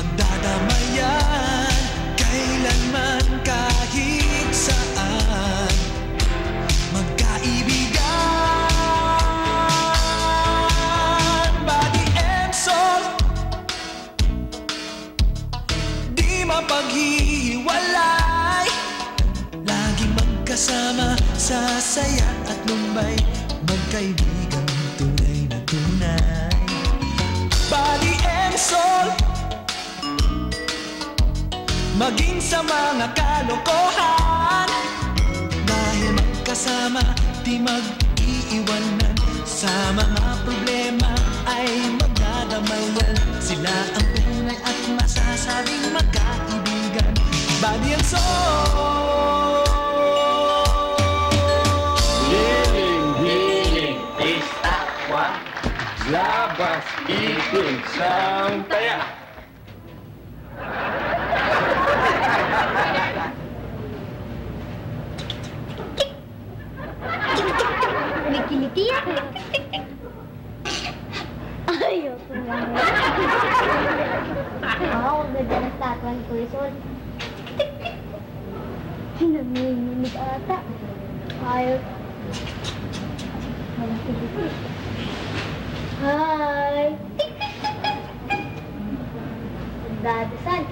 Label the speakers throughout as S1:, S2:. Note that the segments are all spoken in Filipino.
S1: magdadamayan kailanman kahit saan. Magkaibigan, body and soul, di mapaghihiwalay. Laging magkasama sa saya at lumbay. Magkaibigan, tunay na tunay. Body and soul, maging sa mga kalokohan. Dahil magkasama, di mag-iiwanan. Sa mga problema ay magdadamayan. Sila ang tunay at masasabing magkaibigan. Body and soul.
S2: Hiling is takwa, labas itim sang taya.
S3: Kiliti yan. Ayoko nga. Ang ganda ng statwa ni Kuya Sol. Nanginginig ata. Ayaw. Walang kiliti. Hi! Dadasal.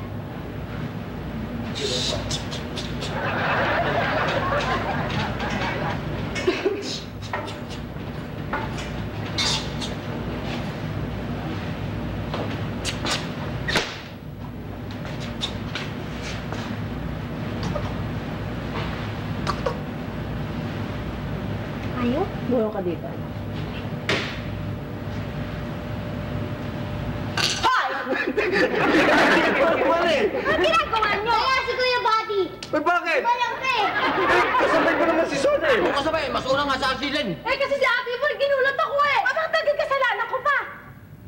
S3: Ayaw?
S4: Buo ka dito.
S3: Ang ginagawa niyo? Kaya si Kuya Buddy.
S2: Eh, bakit?
S3: Walang pe.
S2: Kasabay ko naman si Son eh.
S5: Kung kasabay, mas una nga sa accident.
S4: Eh, kasi si Ate Yvonne, ginulat ako eh. Abang tagig kasalanan ko pa.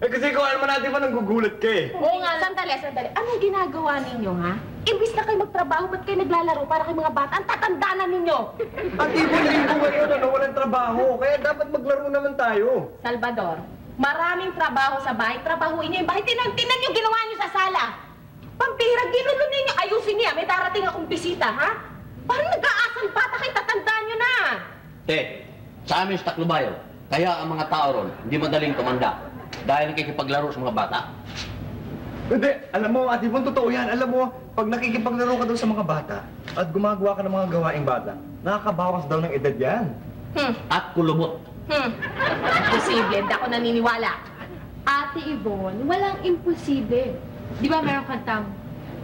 S2: Eh, kasi ikaw naman natin pa nanggugulat ka eh.
S4: Oo nga, sandali. Anong ginagawa ninyo, ha? Imbis na kayo magtrabaho, ba't kayo naglalaro para kay mga bata? Ang tatanda na ninyo!
S2: At ibon-libo ngayon na walang trabaho, kaya dapat maglaro naman tayo.
S4: Salvador, maraming trabaho sa bahay. Trabahuin niyo yung bahay. Tinan niyo ginawa niyo sa sala. Pampira, ginulo ninyo. Ayusin niya. May darating akong bisita, ha? Parang nag-aasal bata kayo. Tatandaan niyo na.
S5: Sa amin sa Taclobayo, kaya ang mga tao ron, hindi madaling tumanda. Dahil nakikipaglaro sa mga bata.
S2: Hindi, alam mo, Ate Yvonne, totoo yan. Alam mo, pag nakikipaglaro ka daw sa mga bata at gumagawa ka ng mga gawaing bata, nakakabawas daw ng edad yan.
S5: At kulubot.
S4: Imposible. Hindi ako naniniwala.
S6: Ate Yvonne, walang imposible. Di ba meron kantang,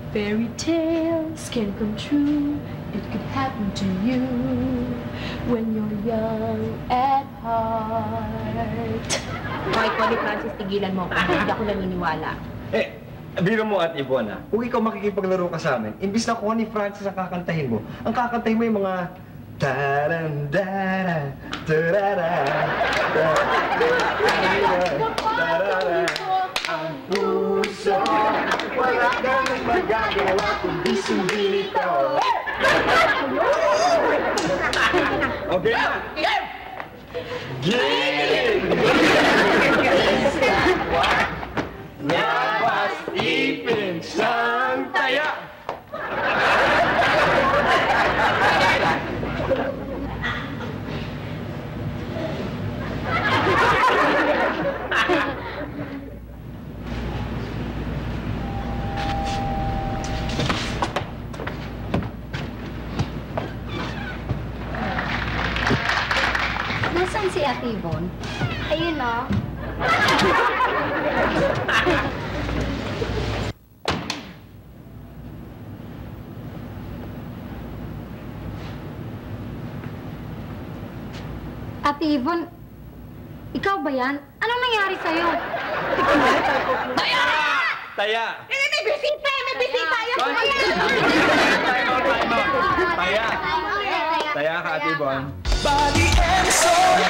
S6: fairy tales can come true, it could happen to you when you're young at heart.
S4: Okay, Connie Francis, tigilan mo. Hindi ako naniniwala.
S2: Biro mo, Ate Yvonne, kung ikaw makikipaglaro ka sa amin, imbis na Connie Francis ang kakantahin mo, ang kakantahin mo yung mga tarandara, tarara, tarara, ang puso, wala kang magagawa kundi sundin ito. Okay na? Game! Labas ipin sang taya!
S3: Nasaan si Ate Yvonne? Ayun o. Ate Yvonne, ikaw ba yan? Anong nangyari sa'yo?
S4: Taya!
S2: Taya!
S4: May bisita! May bisita!
S2: Taya! Taya ka, Ate Yvonne.
S1: Body and soul,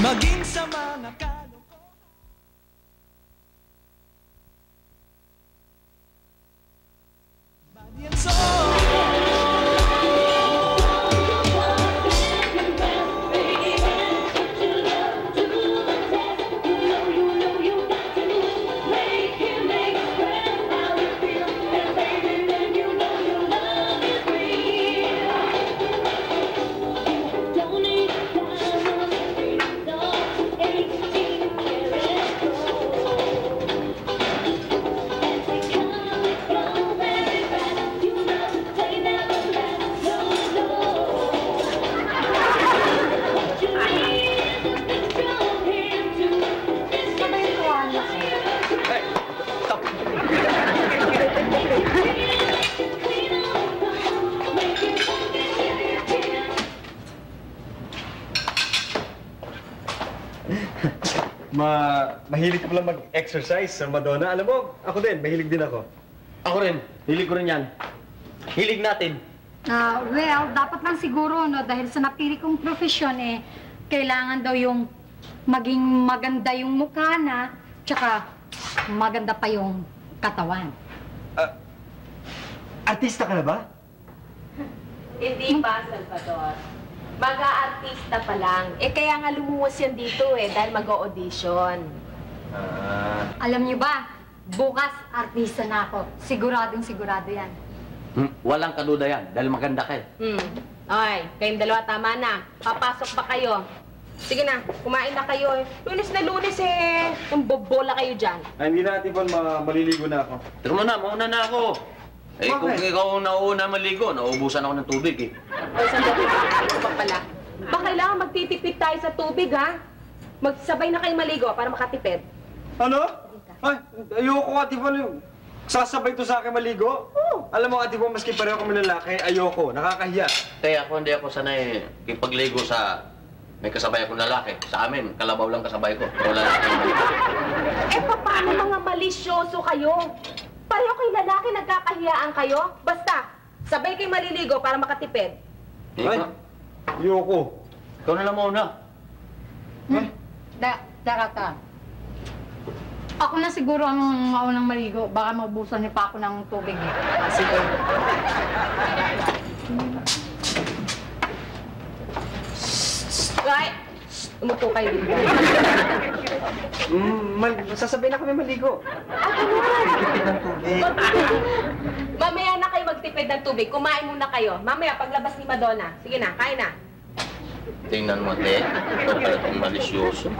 S1: maging sa mga kalokohan. Body and soul.
S2: Mahilig ka pala mag-exercise sa Madonna. Alam mo, ako din, mahilig din ako.
S5: Ako rin. Hilig ko rin yan. Hilig natin.
S3: Well, dapat lang siguro, no, dahil sa napili kong profesyon, kailangan daw yung maging maganda yung mukha na, tsaka maganda pa yung katawan.
S2: Artista ka na ba?
S4: Hindi pa, Salvador. Mag-aartista pa lang. Kaya nga lumuwas yan dito dahil mag-audition.
S3: Alam niyo ba, bukas artista na ako. Siguradong sigurado yan.
S5: Walang kaduda yan, dahil maganda ka
S4: Okay, kayong dalawa tama na. Papasok ba kayo? Sige na, kumain na kayo. Lunes na lunes yung bobola kayo dyan.
S2: Ay, hindi na, Tibon. Maliligo na ako.
S5: Teka mo na, mauna na ako. Kung ikaw nauna maligo, nauubusan ako ng tubig
S4: Sandali, ito pa pala. Ba kailangan magtitipid tayo sa tubig, ha? Magsabay na kayo maligo para makatipid.
S2: Ano? Ay, ayoko, Ate Von. Sasabay to sa akin maligo? Oo. Alam mo, Ate Von, maski pareho kami lalaki, ayoko. Nakakahiya.
S5: Kaya hindi ako sanay ipagligo sa may kasabay akong lalaki. Sa amin, kalabaw lang kasabay ko. Pero lalaki yung maligo.
S4: Paano mga malisyoso kayo? Pareho kayo lalaki, nagkakahiyaan kayo? Basta, sabay kayo maliligo para makatipid.
S2: Ay, ayoko.
S5: Ikaw na lang muna.
S3: Darata. Ako na siguro ang maunang maligo. Baka maubusan niyo pa ako ng tubig.
S4: Sige. Right? Umupo kayo dito.
S2: Sasabay na kami maligo.
S4: Mamaya na kayo magtipid ng tubig. Kumain muna kayo. Mamaya, paglabas ni Madonna. Sige na, kain na.
S5: Tingnan mo, te. Ikaw pala itong malisyoso.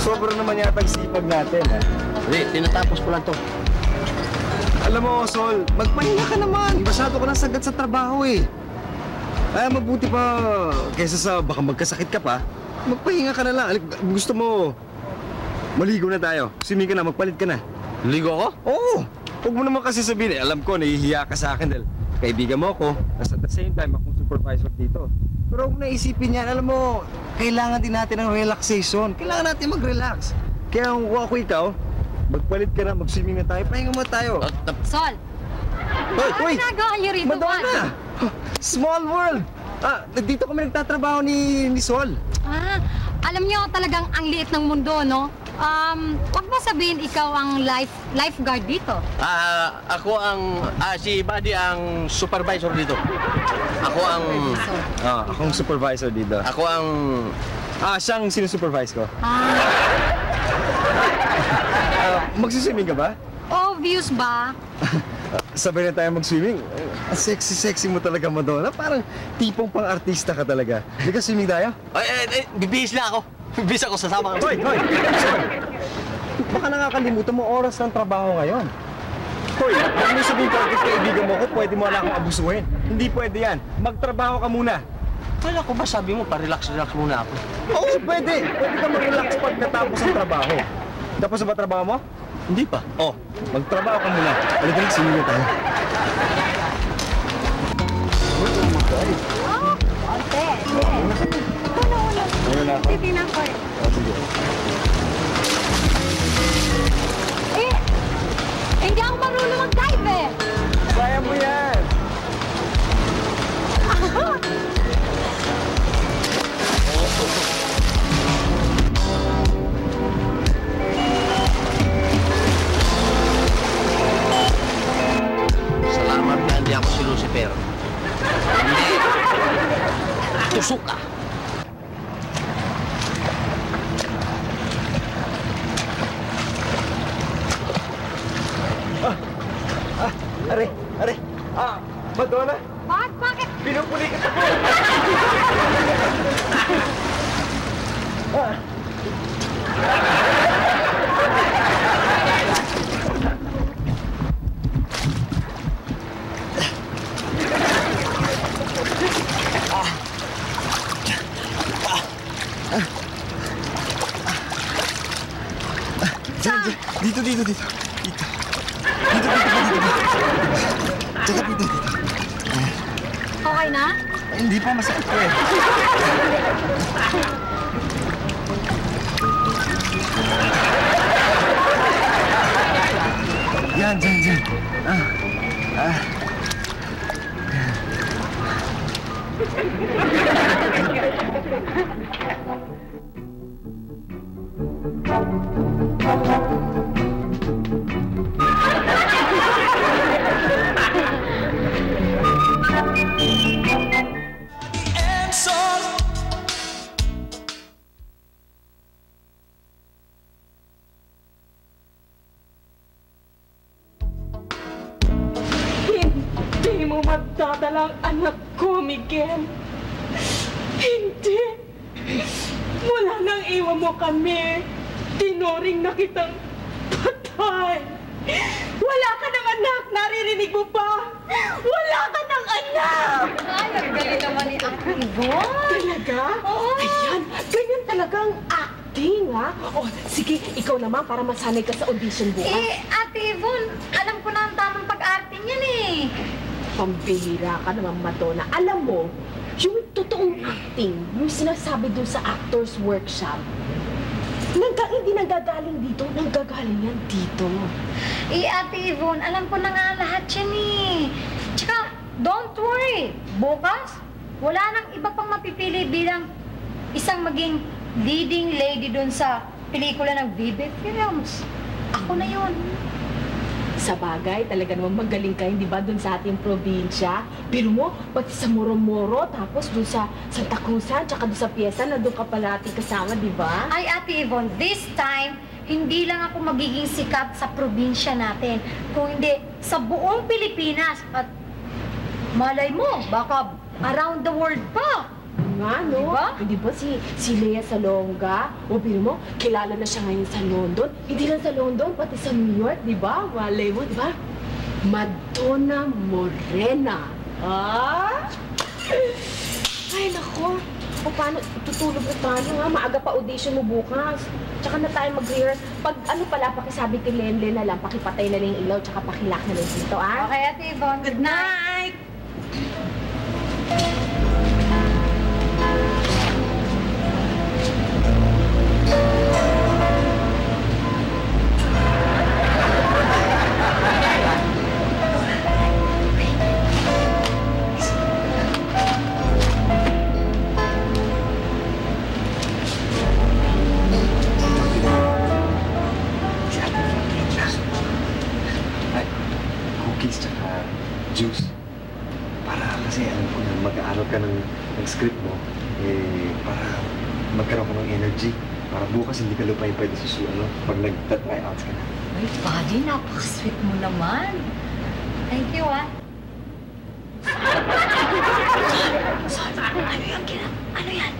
S2: Sobrang naman yata ang sipag natin, ha?
S5: Hindi, tinatapos ko lang to.
S2: Alam mo, Sol, magpahinga ka naman. Masyado ka na sagad sa trabaho, Ay, mabuti pa, kaysa sa baka magkasakit ka pa, magpahinga ka na lang. Gusto mo, maligo na tayo. Swimming ka na, magpalit ka na.
S5: Ligo ako?
S2: Oo! Huwag mo naman kasi sabihin, alam ko, nahihiya ka sa akin dahil kaibigan mo ako, at at the same time, akong supervisor dito. Pero huwag naisipin yan, alam mo, kailangan din natin ng relaxation. Kailangan natin mag-relax. Kaya kung ako ikaw, magpalit ka na, mag-swimming na tayo, pahinga mo tayo.
S3: Sol! Ano ginagawa niyo rito,
S2: Madonna! Small world! Dito kami nagtatrabaho ni Sol.
S3: Alam niyo talagang ang liit ng mundo, no? Wag mo sabihin ikaw ang lifeguard dito.
S5: Ako si Buddy ang supervisor dito. Ako ang...
S2: Akong supervisor dito.
S5: Ako ang...
S2: Siyang sinusupervise ko. Magsiswimming ka ba?
S3: Obvious ba?
S2: Sabay na tayo mag-swimming. Sexy mo talaga, Madonna. Parang tipong pang-artista ka talaga. Hindi ka swimming tayo?
S5: Bibihis na ako. Bibihis ako, sasama ka.
S2: Hoy! Baka nakakalimutan mo oras ng trabaho ngayon. Hoy, huwag mo sabihin ko agad kaibigan mo ko, pwede mo na akong abusuhin. Hindi pwede yan. Magtrabaho ka muna.
S5: Kala ko ba sabi mo, pa-relax muna ako?
S2: Oo, pwede. Pwede ka mag-relax pagkatapos ng trabaho. Tapos na ba trabaho mo?
S5: Hindi pa.
S2: Magtrabaho ka muna. Halika na, swimming na tayo.
S3: Ante.
S2: Ayun na ako.
S3: Titignan ko
S2: Sige.
S3: Hindi ako marunong mag-dive
S2: Kaya mo yan.
S5: Salamat na hindi ako si Lucifer. Hindi. Tusok ka.
S2: Are. Madonna,
S3: Bakit?
S2: pinupuli kita po. Dito. Dito. Tsaka dito.
S3: Okay na?
S2: Hindi pa, masakit ko eh. Yan, dyan.
S1: and soul.
S4: Hindi mo magdadalang anak ko, Miguel. Hindi. Mula nang iwan mo kami, tinuring na kitang patay. Wala ka ng anak, naririnig mo ba? Wala ka ng anak!
S3: Ay, ang galing naman ni Ate Yvonne.
S4: Talaga?
S3: Oo.
S4: Ayan, ganyan talagang acting, ha? O, sige, ikaw naman para masanay ka sa audition bukas.
S3: Ate Yvonne, alam ko na ang tamang pag-arte niyan eh.
S4: Pambihira ka naman, Madonna. Alam mo, yung totoong acting, yung sinasabi doon sa actor's workshop, hindi nanggagaling dito, nanggagaling yan dito.
S3: Ate Yvonne, alam ko na nga lahat yan eh. Tsaka, don't worry. Bukas, wala nang iba pang mapipili bilang isang maging leading lady dun sa pelikula ng Vive Films. Ako na yun.
S4: Sa bagay, talaga naman magaling ka, hindi ba, dun sa ating probinsya? Pero mo, pati sa Moro-Moro, tapos dun sa Santa Cruzan, tsaka dun sa piyesa, na dun ka palati kasama, di ba?
S3: Ay, Ate Yvonne, this time, hindi lang ako magiging sikat sa probinsya natin, kung hindi sa buong Pilipinas. At malay mo, baka around the world pa.
S4: Nga, no?
S3: Diba?
S4: Hindi ba si Lea Salonga? O, pero mo, kilala na siya ngayon sa London. Hindi lang sa London, pati sa New York, di ba? Walay mo, di ba? Madonna Morena. Ah? Ay, nako. O, paano? Tutulog na tayo, ha? Maaga pa audition mo bukas. Tsaka na tayo mag-rehearse. Pag ano pala, pakisabi kay Lenlen na lang, pakipatay na lang yung ilaw, tsaka pakilak na lang dito, ah?
S3: Okay, Ate Yvonne. Good night.
S2: Cookies tsaka juice. Para kasi alam ko na mag-aaral ka ng script mo, para magkaroon ka ng energy. Para bukas hindi ka lupay pwede pag nag-try outs ka na.
S3: Ay, buddy, napaka-sweet mo naman. Thank you, ah. Ano yan, Kira? Ano yan?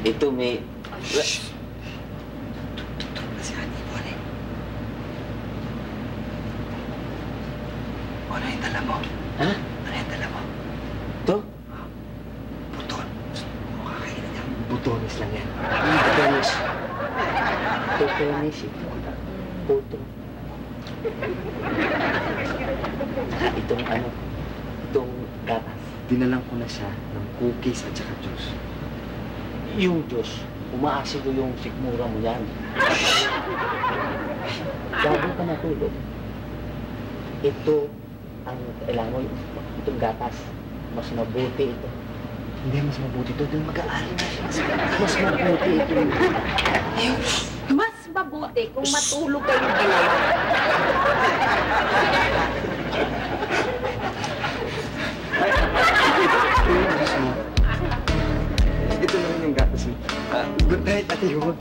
S5: Ito may...
S2: Shhh! Tutulog na si Ate Yvonne. Ano yung dala mo?
S5: Ha?
S2: Ano yung dala mo?
S5: Ito?
S2: Buton. Makakainin niya. Butones lang yan.
S5: Butones. Butones ito. Buto. Itong ano? Itong gatas.
S2: Dinalang ko na siya ng cookies at saka juice.
S5: Yung Diyos, umaasig ko yung sikmura mo yan. Bago ka natulog, ito ang kailangan mo, itong gatas. Mas mabuti ito.
S2: Hindi, mas mabuti ito. Doon mag-aaral na siya.
S5: Mas mabuti ito.
S4: Mas mabuti kung matulog kayong dalawa.
S2: Ito na rin yung gatas mo. Good night, Ate Yvonne.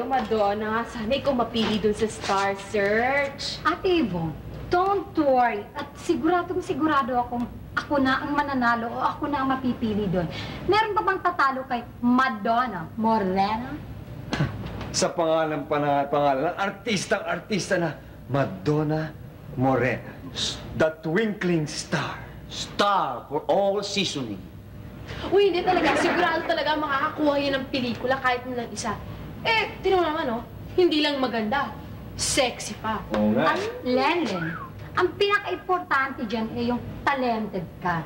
S6: sa'yo, Madonna. Sana ikaw mapili dun sa Star Search.
S3: Ate Yvonne, don't worry. At sigurado akong ako na ang mananalo o ako na ang mapipili doon. Meron pa bang tatalo kay Madonna Morena?
S2: Sa pangalan ng artista na Madonna Morena. The twinkling star.
S5: Star for all seasoning.
S6: Uy, hindi talaga. Sigurado talaga makakakuha yan ng pelikula kahit na lang isa. Eh, tinan mo naman, oh. Hindi lang maganda. Sexy pa.
S2: Oo nga.
S3: Lenlen, ang pinaka-importante dyan ay yung talented ka.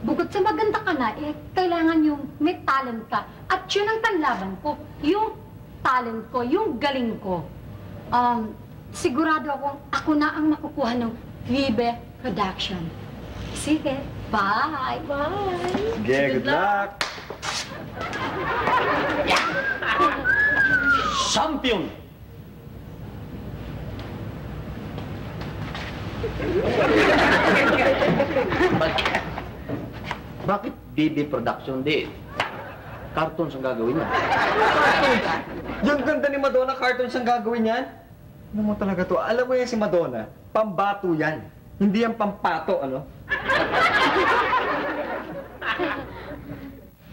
S3: Bukod sa maganda ka na, kailangan yung may talent ka. At yun ang panlaban ko, yung talent ko, yung galing ko. Sigurado ako na ang makukuha ng Vibe Production. Sige, bye!
S6: Bye!
S2: Sige, good luck!
S5: Champion! Bakit BB Production di? Cartoons ang gagawin niya.
S2: Yung ganda ni Madonna, cartoons ang gagawin yan? Ano mo talaga to? Alam mo yan si Madonna, pambato yan. Hindi yan pampato, ano?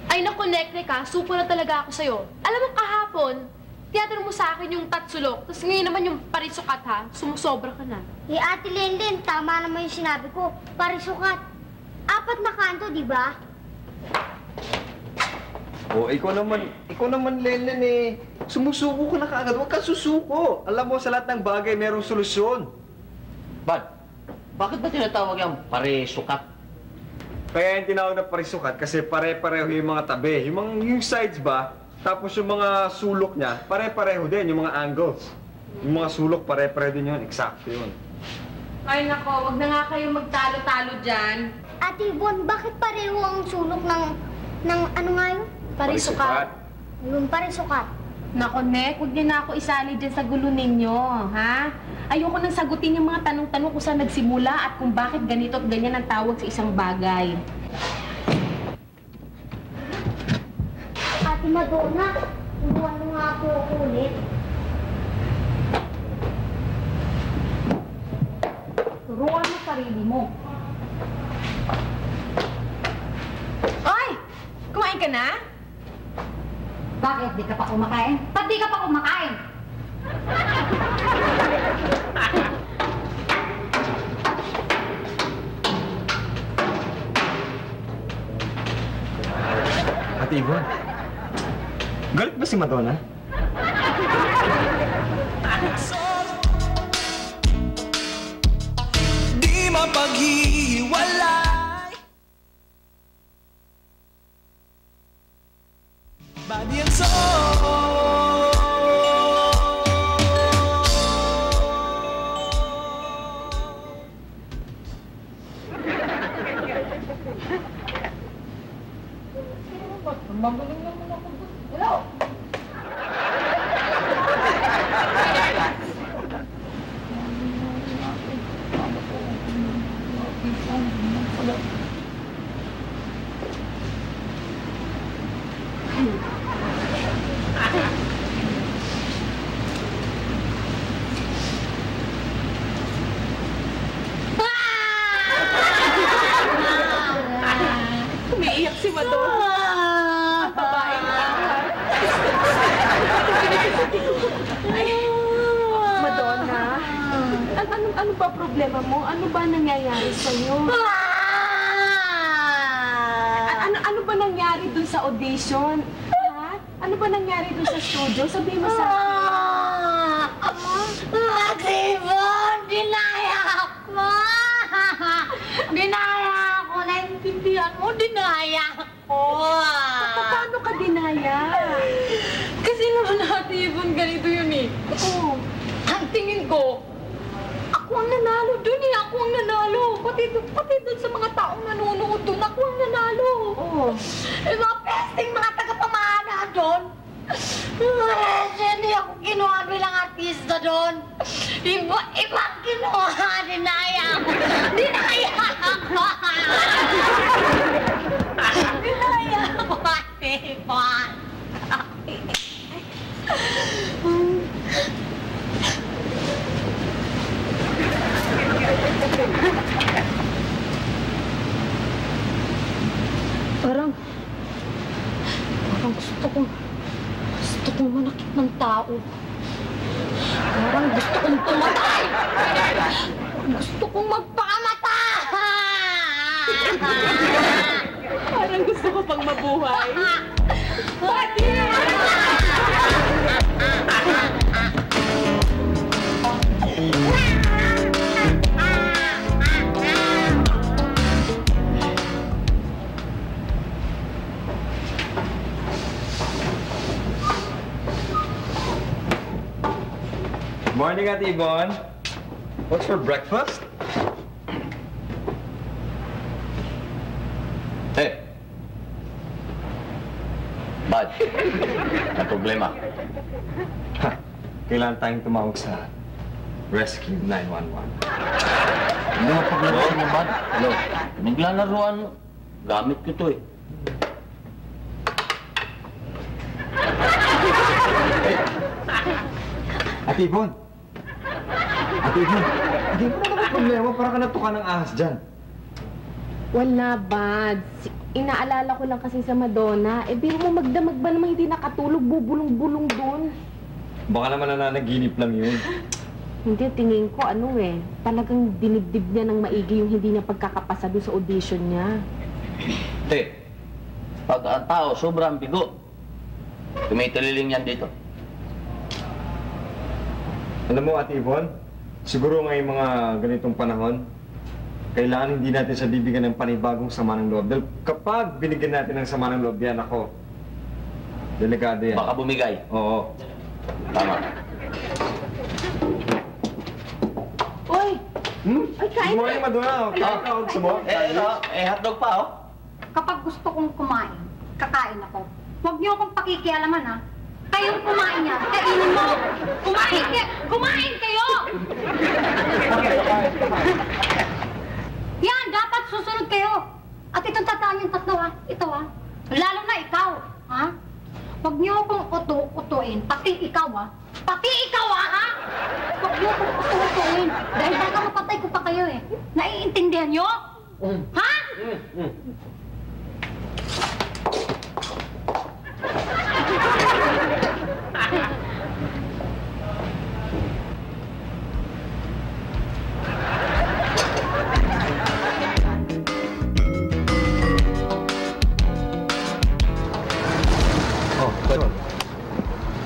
S6: Ay, naku, Neknek, ha? Supo na talaga ako sa'yo. Alam mo, kahapon, tiyatanong mo sa akin yung tatsulok, tapos ngayon naman yung parisukat, ha? Sumusobra ka na.
S7: Eh, Ate Lenlen, tama naman yung sinabi ko. Parisukat. 4 na kanto, di ba?
S2: Oh, ikaw naman, Lenlen eh. Sumusuko ka na kaagad. Huwag kang susuko. Alam mo, sa lahat ng bagay, merong solusyon.
S5: Bad, bakit ba tinatawag yung pare-sukat?
S2: Kaya yung tinawag na parisukat kasi pare-pareho yung mga tabi. Yung sides ba, tapos yung mga sulok niya, pare-pareho din, yung mga angles. Yung mga sulok, pare-pareho din yun. Eksakto yun.
S6: Ay, nako, wag na nga kayo magtalo-talo dyan.
S7: Ate Yvonne, bakit pareho ang sulok ng ano nga yun?
S6: Parisukat.
S7: Yung parisukat.
S4: Nako, Nek, huwag niyo na ako isali dyan sa gulo ninyo, ha? Ayoko nang sagutin yung mga tanong-tanong kung saan nagsimula at kung bakit ganito at ganyan ang tawag sa isang bagay.
S7: Ate Madonna, turuan mo nga ako ulit.
S3: Turuan mo sarili mo.
S4: Oy! Kumain ka na?
S3: Bakit? Di ka pa kumakain? Ba't di ka pa kumakain?
S2: Ate Yvonne, galit ba si Madonna?
S1: Di mapaghihiwalay. Body and soul.
S4: Umiiyak si Madonna. Babae na. Madonna, ano ba problema mo? Ano ba nangyayari sa'yo? Ano ba nangyari dun sa audition? Ha? Ano ba nangyari dun sa studio? Sabihin mo sa akin.
S7: Ate Yvonne, dinaya ako! Dinaya ako! Naintindihan mo, dinaya ako!
S4: Paano ka dinaya?
S6: Kasi naman, Ate Yvonne, ganito yun eh.
S4: Oo.
S6: Ang tingin ko, ako ang nanalo dun eh. Ako ang nanalo. Pati dun sa mga taong nanonood dun, ako ang nanalo.
S4: Oo.
S7: Yung mga pesting mga tagapamana doon. Hindi ako kinuha bilang artista doon. Ibang kinuha, dinaya ako. Dinaya ako! Dinaya ako, Ate Yvonne.
S3: Gusto kong manakit ng tao. Parang gusto kong pumatay. Gusto kong magpakamatay.
S4: Parang gusto ko pang mabuhay. Pati!
S2: Morning, Ate Yvonne. What's for breakfast?
S8: Hey! Bad. May problema.
S2: Ha, kailangan tayong tumawag sa Rescue 911.
S8: Hindi mo problema sa inyo, Bad. Hello? Naglalaroan mo. Gamit ko to eh.
S2: Ate Yvonne! Ate Yvonne! Hindi mo naman problema. Para ka natuka ng ahas dyan.
S6: Wala, Bad. Inaalala ko lang kasi sa Madonna. Eh, biro mo magdamag ba naman hindi nakatulog, bubulong-bulong doon?
S2: Baka naman nananaginip lang yun.
S6: Hindi, tingin ko talagang dinibdib niya ng maigi yung hindi niya pagkakapasa doon sa audition niya.
S8: Te, pag ang tao sobrang bigo, tumitililing yan dito.
S2: Alam mo, Ate Yvonne, siguro ngayong mga ganitong panahon, kailangan hindi natin siya bibigyan ng panibagong sama ng loob. Dahil kapag binigyan natin ng sama ng loob yan, ako, delikado yan.
S8: Baka bumigay.
S2: Oo.
S8: Tama.
S6: Oy! Ay, kain
S2: Good morning, Madonna. Okay, gusto mo?
S8: Hotdog pa, oh.
S3: Kapag gusto kong kumain, kakain ako. Huwag niyo akong pakikialaman, ha? Kayong kumain niya, kainin mo! Kumain kayo! Yan, dapat susunod kayo. At itong tataan yung tatlo, ha? Ito, ha? Lalo na ikaw, ha? Huwag niyo akong utuin, pati ikaw, ha? Pati ikaw, ha? Huwag niyo akong utuin. Dahil baka mapatay ko pa kayo, eh. Naiintindihan niyo? Ha?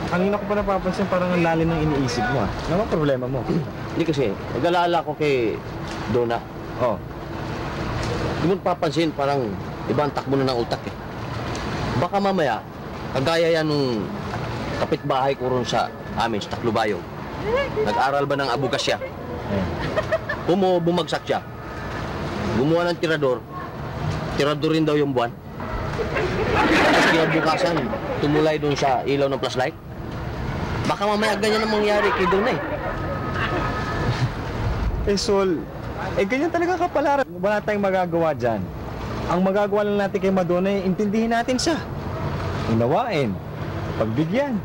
S2: Kanina ko pa napapansin parang ang lalim ng iniisip mo, ah. Ano ang problema mo?
S8: Hindi kasi, nag-alala ko kay Donna.
S2: Oh.
S8: Hindi mo papansin, parang ibang takbo na ng utak eh. Baka mamaya, kagaya yan nung kapitbahay ko ron sa amin, sa Taclobayo. Nag-aral ba ng abugasya? Bumagsak siya. Gumawa ng tirador. Tirador rin daw yung buwan. Tapos kinabukasan, tumulay doon sa ilaw ng flashlight. Baka mamaya ganyan ang mangyari kay Donna eh.
S2: Sol, ganyan talaga kapalaran. Wala tayong magagawa dyan. Ang magagawa lang natin kay Madonna ay intindihin natin siya. Unawain, pagbigyan,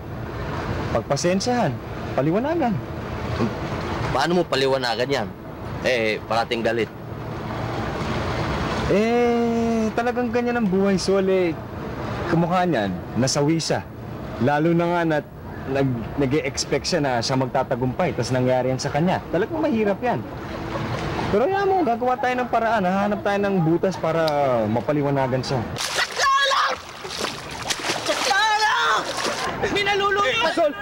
S2: pagpasensyahan, paliwanagan.
S8: Paano mo paliwanagan yan? Parating galit.
S2: Talagang ganyan ang buhay, Sol. Kamukha niyan, nasawi siya. Lalo na nga na nag-e-expect siya na siya magtatagumpay, tapos nangyari yan sa kanya. Talagang mahirap yan. Pero yan mo, gagawa tayo ng paraan. Hahanap tayo ng butas para mapaliwanagan siya.
S1: Minaluluyo!
S2: Sol!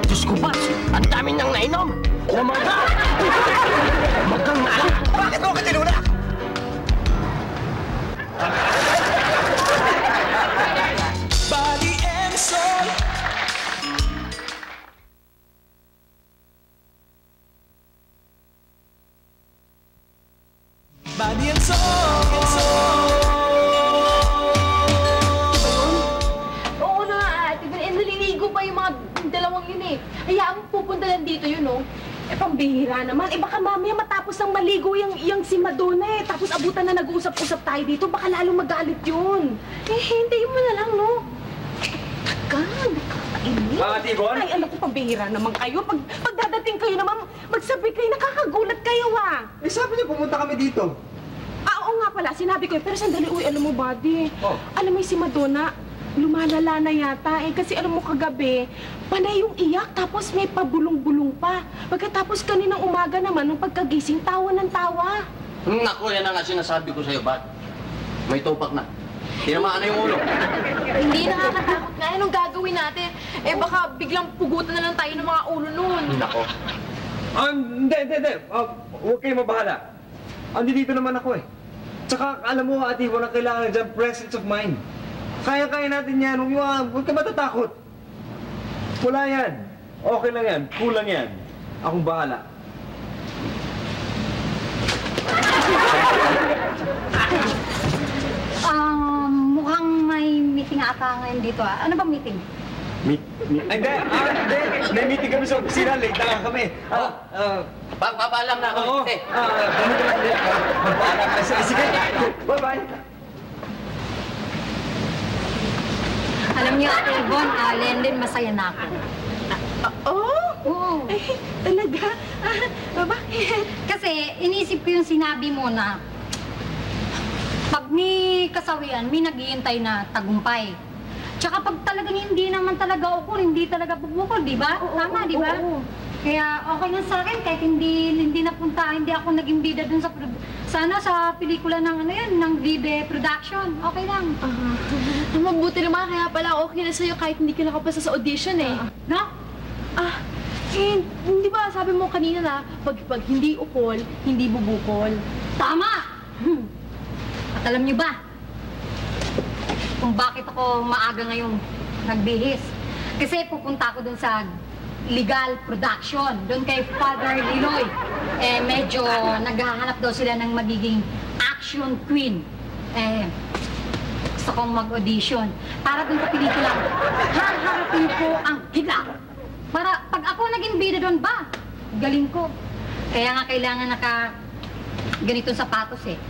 S8: Diyos ko ba? Ang dami niyang nainom! Umaga! Magang na!
S1: Bakit mo ka tinuna? Body and soul,
S6: mo pa yung mga dalawang yun eh. Hayaan mo pupunta lang dito yun, oh.
S4: Eh, pambihira naman. Eh, baka mamaya matapos ng maligo yung si Madonna eh. Tapos abutan na nag-uusap-usap tayo dito. Baka lalong magalit yun. Eh, hintayin mo na lang, no? Nakakainis.
S2: Ate Yvonne?
S4: Ay, anak ko, pambihira naman kayo. Pag dadating kayo naman, magsabi kayo, nakakagulat kayo, ha?
S2: Eh, sabi niyo pumunta kami dito.
S4: Oo nga pala, sinabi ko eh. Pero sandali, uy, alam mo, buddy.
S2: Oh.
S4: Alam mo yung si Madonna, lumalala na yata eh. Kasi alam mo kagabi, panay yung iyak, tapos may pabulong-bulong pa. Pagkatapos kaninang umaga naman, nung pagkagising, tawa ng tawa.
S8: Naku, yan na nga sinasabi ko sa'yo, Bad. May tupak na. Tinamaan na yung ulo.
S6: Hindi nakakatakot nga. Anong gagawin natin? Eh, baka biglang pugutan na lang tayo ng mga ulo nun.
S8: Nako.
S2: Hindi. Huwag kayo mabahala. Andi dito naman ako eh. Tsaka, alam mo, Ate Yvonne, na kailangan dyan presence of mind. Kaya-kaya natin yan. Huwag ka matatakot. Wala yan. Okay lang yan. Kulang yan. Akong bahala.
S3: Mukhang may meeting ata ngayon dito ah. Ano bang meeting?
S2: Hindi. May meeting kami sa opisina. Late na lang kami.
S8: Papaalam na ako.
S2: Oo.
S8: Eh.
S2: Magpaalam na. Sige. Bye-bye.
S3: Alam niyo, Ate Yvonne, Lenden, masaya na ako. Oo.
S4: Eh, talaga? Bakit?
S3: Kasi inisip ko yung sinabi mo na pag may kasawian, may naghihintay na tagumpay. Tsaka pag talagang hindi naman talaga ukol, hindi talaga bubukol, di ba? Tama, di ba? Kaya okay lang sa akin kahit hindi napunta, hindi ako naging bida dun sa sa pelikula ng ano yan, ng Vive Production. Okay lang.
S6: Mabuti naman, kaya pala okay na sa'yo kahit hindi ka nakapasa sa audition eh.
S3: No?
S6: Hindi ba sabi mo kanina na pag hindi ukol, hindi bubukol?
S3: Tama! At alam niyo ba kung bakit ako maaga ngayong nagbihis? Kasi pupunta ako dun sa legal production, dun kay Father Liloy. Eh, medyo naghahanap daw sila ng magiging action queen. Eh, gusto kong mag-audition para dun sa pelikula. Haharapin ko ang hila. Para pag ako naging bida doon ba, galing ko. Kaya nga kailangan ganitong sapatos eh.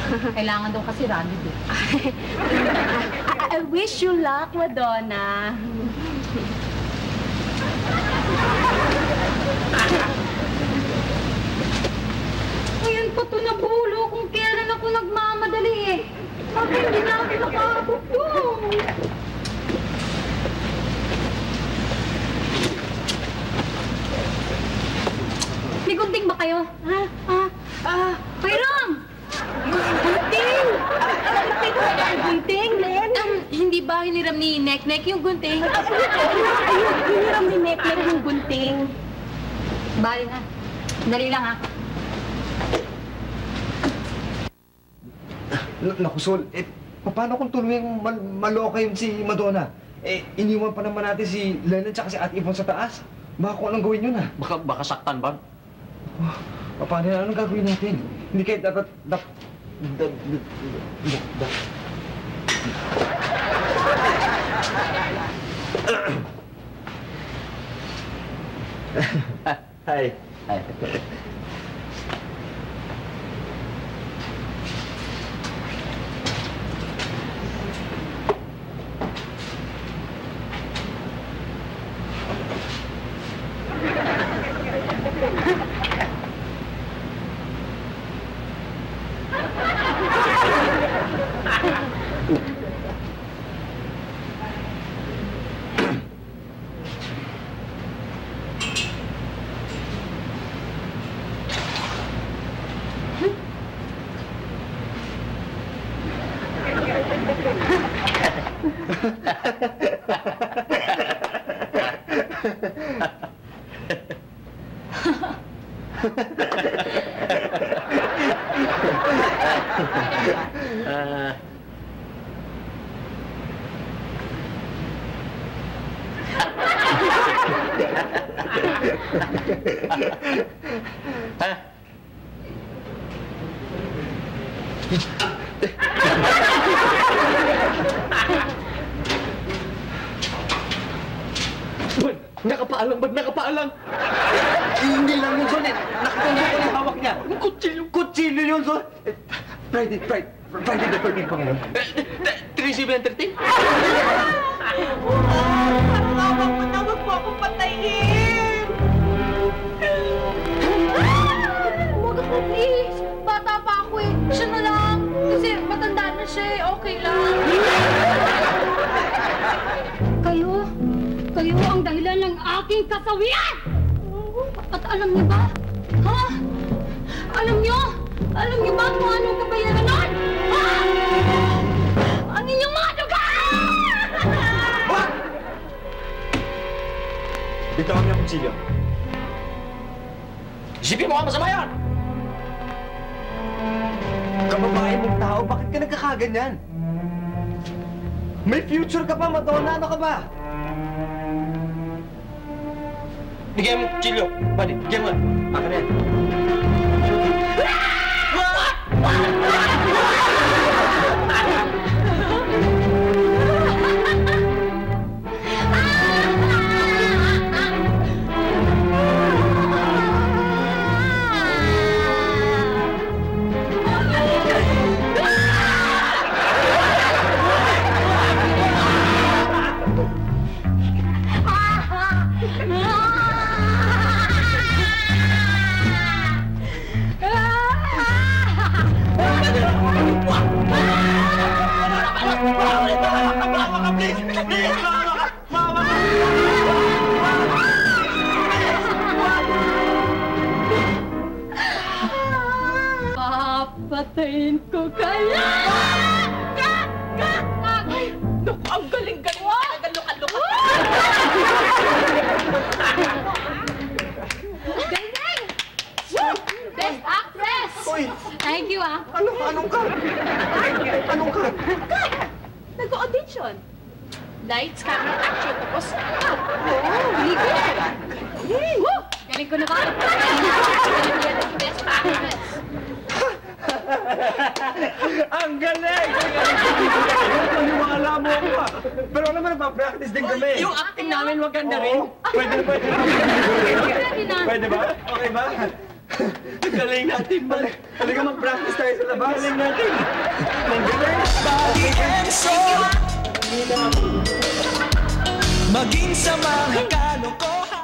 S3: Kailangan daw kasi rugged eh.
S4: I wish you luck, Madonna.
S3: Ngayon pa ito nabulo kung kailan ako nagmamadali eh. Bakit hindi na ako nakaabot doon? May gunting ba kayo? Mayroon!
S4: Gunting! Gunting, Len?
S6: Hindi ba hiniram ni Nek-Nek yung gunting?
S4: Ayun, hiniram ni Nek-Nek yung gunting.
S3: Bali na. Dali lang ha.
S2: Naku, Sol, paano kung tuluyang maloka yun si Madonna? Eh, iniwan pa naman natin si Lennon at si Ate Yvonne sa taas. Baka kung anong gawin yun, ha?
S8: Baka saktan, Bad.
S2: Paano yan? Anong gagawin natin? Hindi kayo dapat...
S8: Hi. Hi. Ba't nakapaalang? Ba't nakapaalang?
S2: Hindi lang yun, Son. Nakatunggo ko ng hawak niya. Kutsilyo yun, Son. Friday the 13th pa ngayon.
S8: 3713?
S4: Tawag po akong patayin!
S6: Huwag ako, please. Bata pa ako eh. Siya na lang. Kasi matanda na siya eh. Okay lang.
S3: Kayo ang dahilan ng aking kasawian! At alam niyo ba? Ha? Alam niyo ba kung anong kabayaran nun? Ha? Ang inyong mga duga!
S2: What? Bitawan niya ang kutsilyo.
S8: Isipin mo ka, masama yan!
S2: Kababae mong tao, bakit ka nagkakaganyan? May future ka pa, Madonna. Ano ka ba?
S8: Bigyan mo, Chilio. Buddy, bigyan mo.
S2: Akin na yan.
S3: Papatayin ko kayo!
S4: Naku, ang galing-galing mo! Nagalukan-lukan!
S3: Galing! Best actress!
S2: Uy!
S3: Thank you, ah.
S2: Anong ka? Anong ka?
S4: Nag-audition.
S6: Lights, camera, action. Tapos,
S3: Galing ko! Woo! Galing ko na ba?
S6: best actress.
S2: Ang galing! Paniwala mo ako ah. Pero alam mo na, pa-practice din kami.
S5: Yung acting namin maganda rin.
S2: Pwede na.
S3: Pwede na.
S2: Pwede ba? Okay ba?
S5: Galing natin ba?
S2: Halika mag-practice tayo sa labas. Galing natin. Ang galing.
S1: Body and soul. Maging sa mga kalokohan.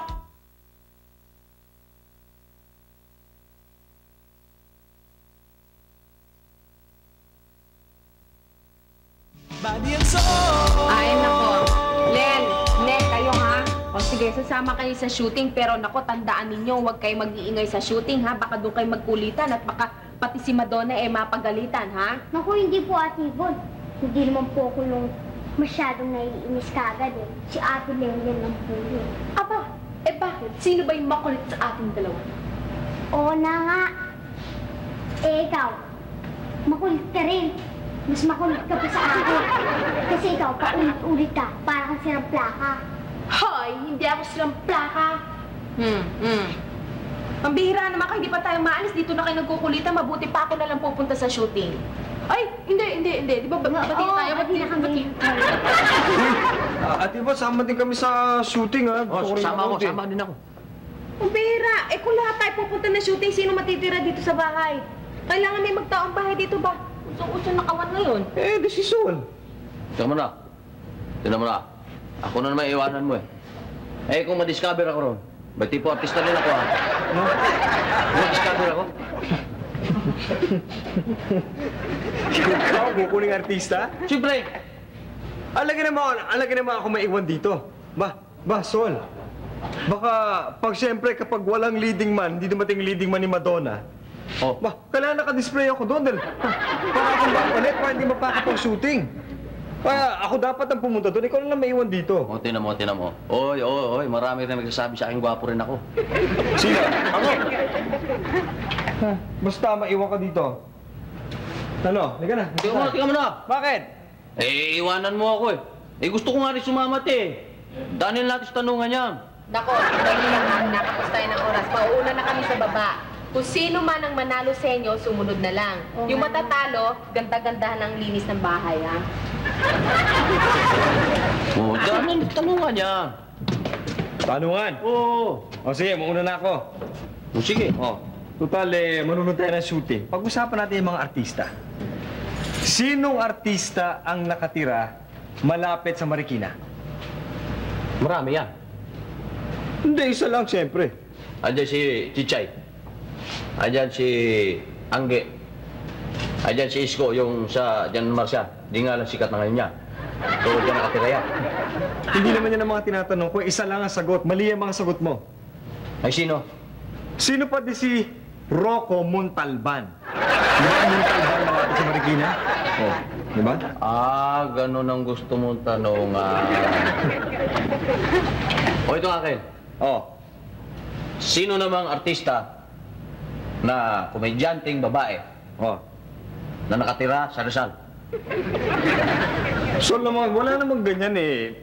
S1: Body and soul.
S4: Ay, nako. Len, kayo ha? O sige, sasama kayo sa shooting, pero nako, tandaan ninyo, huwag kayo mag-iingay sa shooting, ha? Baka doon kayo magkulitan at baka pati si Madonna mapagalitan, ha?
S7: Naku, hindi po, Ate Yvonne. Hindi naman po ako yung masyadong naiinis kagad eh. Si Ate Lenlen lang po yun.
S4: Aba, bakit? Sino ba yung makulit sa ating dalawa?
S7: Oo na nga. Eh, ikaw, makulit ka rin. Mas makulit ka pa sa akin. Kasi ikaw, paulit-ulit ka. Para kang sirang plaka.
S4: Hoy, hindi ako silang plaka. Pambihira naman kayo, hindi pa tayo maalis. Dito na kayo nagkukulitan, mabuti pa ako na lang pupunta sa shooting. Ay, hindi. Di ba, bati
S7: Oo,
S4: tayo?
S7: bati na kami.
S2: Ate Yvonne, sama din kami sa shooting ha.
S8: Oh, sama din ako.
S4: Pambihira, kung lahat tayo pupunta na shooting, sino matitira dito sa bahay? Kailangan may magtaong bahay dito ba? Uso na kawan ngayon.
S2: Desisyon.
S8: Tingnan mo na. Ako na naman iwanan mo eh. Kung ma-discover ako ron, ba't tipo artista rin ako ha? Ma-discover ako?
S2: Ikaw, kukuling artista?
S8: Siyempre!
S2: Alagyan naman ako maiwan dito. Sol. Baka, siyempre, kapag walang leading man, hindi dumating leading man ni Madonna, kailangan naka-display ako doon dahil para akong bapalit, para hindi mapakapag-shooting. Ako dapat ang pumunta doon, ikaw na lang maiwan dito.
S8: Tinan mo. Oy, marami rin nagsasabi sa akin, gwapo rin ako.
S2: Sino? Ako? Basta maiwan ka dito. Ano? Halika na.
S8: Tingnan mo na.
S2: Bakit?
S8: Iwanan mo ako eh. Gusto ko nga rin sumamat eh. Daniel natin sa tanungan yan.
S4: Nako, dali lang, nakapos tayo ng oras. Pauuna na kami sa baba. Kung sino man ang manalo sa inyo, sumunod na lang. Yung matatalo, ganda-gandahan ang linis ng bahay, ha?
S8: Daniel, tanungan yan.
S2: Tanungan.
S8: Oo.
S2: O sige, mauna na ako.
S8: O sige.
S2: O, total manunod tayo ng shooting. Pag-usapan natin yung mga artista. Sinong artista ang nakatira malapit sa Marikina?
S8: Marami yan.
S2: Hindi, isa lang siyempre.
S8: Andyan si Chichay. Andyan si Angge. Andyan si Isko, yung sa Jan Marcia. Di nga lang sikat na ngayon niya. So, dyan nakatira yan.
S2: Hindi naman yan ang mga tinatanong ko. Isa lang ang sagot. Mali ang mga sagot mo.
S8: Ay, sino?
S2: Sino pa di si Rocco Montalban? Rocco Montalban malapit sa Marikina? Oh, di ba?
S8: Ah, ganun ang gusto mong tanongan. O, ito akin.
S2: Oh.
S8: Sino namang artista na komedyanteng babae
S2: Oh.
S8: na nakatira sa Rizal?
S2: So naman, wala namang ganyan eh.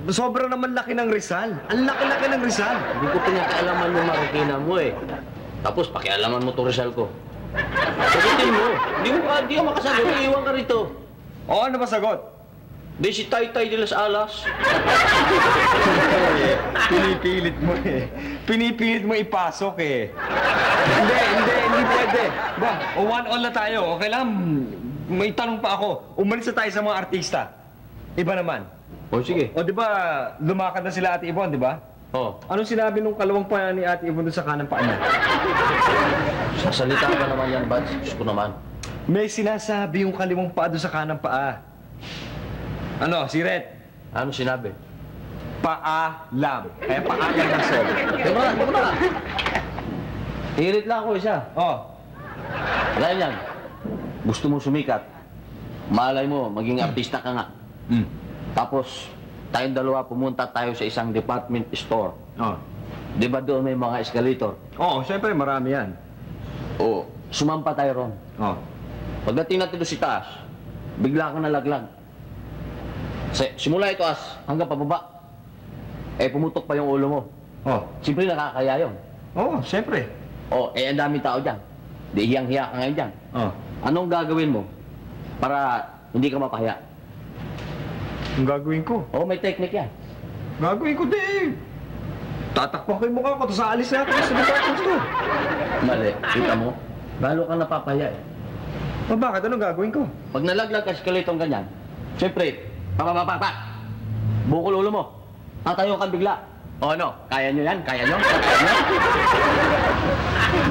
S2: Sobrang naman laki ng Rizal. Ang laki-laki ng Rizal.
S8: Hindi ko pinakialaman yung Marikina mo eh. Tapos pakialaman mo to Rizal ko. Sagutin mo. Hindi ka makasagot. Iiwan ka rito.
S2: O, ano ba sagot?
S8: Di si Taytay de las Alas.
S2: Pinipilit mo eh. Pinipilit mo ipasok eh. Hindi pwede. Ba, o one all na tayo. Okay lang, may tanong pa ako. Umalis na tayo sa mga artista. Iba naman.
S8: O sige.
S2: O di ba, lumakad na sila Ate Yvonne, di ba?
S8: O,
S2: Anong sinabi nung kalawang pa ni Ate Yvonne doon sa kanang paa niya?
S8: sasalita ka naman yan, Bads. Gusto ko naman.
S2: May sinasabi yung kaliwang paa doon sa kanang paa. Ano, si Red?
S8: Ano sinabi?
S2: Paalam. Kaya paalam ng sol.
S8: Ito na. Hirit lang ako isa.
S2: Oh,
S8: Dahil yan, gusto mo sumikat. Malay mo, maging artista ka nga. Tapos, tayong dalawa pumunta tayo sa isang department store.
S2: oh.
S8: Di ba doon may mga escalator?
S2: Oo, syempre marami yan.
S8: O, sumampa tayo ron.
S2: Oh.
S8: Pagdating natin doon si taas, bigla kang nalaglag. Simula itaas hanggang pababa, pumutok pa yung ulo mo.
S2: Oh.
S8: Siyempre nakakaya yun.
S2: Oo, syempre.
S8: Ang daming tao dyan. Di hiyang-hiya ka ngayon dyan.
S2: Oh.
S8: Anong gagawin mo para hindi ka mapahiya?
S2: Ang gagawin ko?
S8: May technique yan.
S2: Gagawin ko din. Tatakpan ko yung mukha ko, tapos aalis na ako sa department store.
S8: Mali. Kita mo? Lalo kang napapahiya eh.
S2: O bakit? Anong gagawin ko?
S8: Pag nalaglag ka sa escalator ganyan, siyempre, pa! Bukol ulo mo. Tatayo kang bigla. O ano? Kaya nyo yan? Kaya nyo?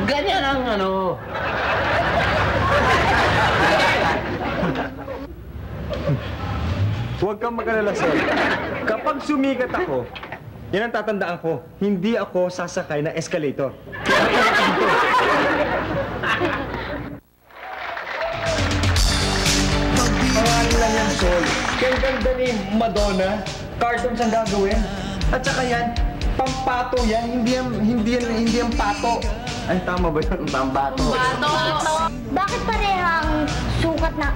S8: Ganyan ang ano.
S2: Huwag kang mag-alala, Sol. Kapag sumikat ako, yan ang tatandaan ko. Hindi ako sasakay ng escalator. Pangalan lang yan, Sol. Kaya ang ganda ni Madonna, cartoons ang gagawin. At saka yan, pampato yan, hindi yan pato. Ay, tama ba yun?
S8: Pambato.
S7: Bakit parehang sukat na?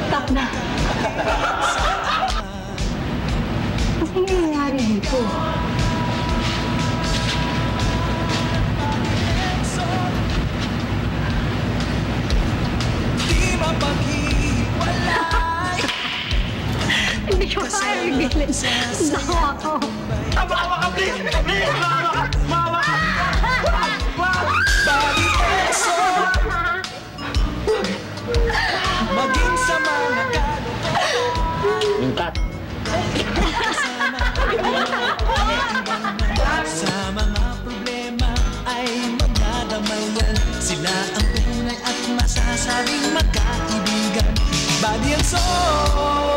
S3: Stop na. Ano nangyayari dito?
S1: Di mapaghiwalay.
S3: Hindi ko kaya igilin. Nawa ko.
S1: Mawa ka, please! Please! Mawa ka! Bawat peso maging sa mga
S8: Ingkat.
S1: sa mga problema ay magdadamayan. Sila ang tunay at masasabing magkaibigan. Body and soul.